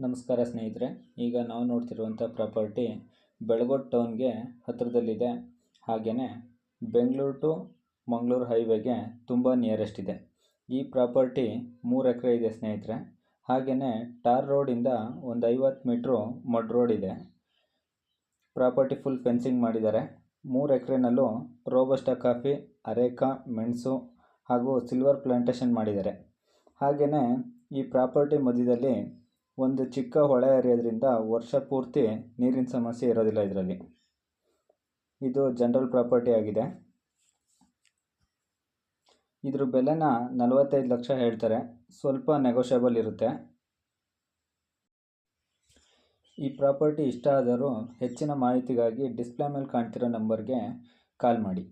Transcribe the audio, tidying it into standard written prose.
ನಮಸ್ಕಾರ ಸ್ನೇಹಿತರೆ. ಈಗ ನಾವು ನೋಡ್ತಿರುವಂಥ ಪ್ರಾಪರ್ಟಿ ಬೆಳಗೋಡು ಟೌನ್ಗೆ ಹತ್ತಿರದಲ್ಲಿದೆ. ಹಾಗೆಯೇ ಬೆಂಗಳೂರು ಟು ಮಂಗಳೂರು ಹೈವೇಗೆ ತುಂಬ ನಿಯರೆಸ್ಟ್ ಇದೆ. ಈ ಪ್ರಾಪರ್ಟಿ 3 ಎಕರೆ ಇದೆ ಸ್ನೇಹಿತರೆ. ಹಾಗೆಯೇ ಟಾರ್ ರೋಡಿಂದ ಒಂದು 50 ಮೀಟ್ರು ಮಡ್ ರೋಡ್ ಇದೆ. ಪ್ರಾಪರ್ಟಿ ಫುಲ್ ಫೆನ್ಸಿಂಗ್ ಮಾಡಿದ್ದಾರೆ. 3 ಎಕರೆನಲ್ಲೂ ರೋಬಸ್ಟಾ ಕಾಫಿ, ಅರೇಕಾ, ಮೆಣಸು ಹಾಗೂ ಸಿಲ್ವರ್ ಪ್ಲಾಂಟೇಶನ್ ಮಾಡಿದ್ದಾರೆ. ಹಾಗೆಯೇ ಈ ಪ್ರಾಪರ್ಟಿ ಮಧ್ಯದಲ್ಲಿ ಒಂದು ಚಿಕ್ಕ ಹೊಳೆ ಹರಿಯೋದ್ರಿಂದ ವರ್ಷ ಪೂರ್ತಿ ನೀರಿನ ಸಮಸ್ಯೆ ಇರೋದಿಲ್ಲ. ಇದರಲ್ಲಿ ಇದು ಜನರಲ್ ಪ್ರಾಪರ್ಟಿ ಆಗಿದೆ. ಇದ್ರ ಬೆಲೆನ 45 ಲಕ್ಷ ಹೇಳ್ತಾರೆ. ಸ್ವಲ್ಪ ನೆಗೋಷಿಯಬಲ್ ಇರುತ್ತೆ. ಈ ಪ್ರಾಪರ್ಟಿ ಇಷ್ಟ ಆದರೂ ಹೆಚ್ಚಿನ ಮಾಹಿತಿಗಾಗಿ ಡಿಸ್ಪ್ಲೇ ಮೇಲೆ ಕಾಣ್ತಿರೋ ನಂಬರ್ಗೆ ಕಾಲ್ ಮಾಡಿ.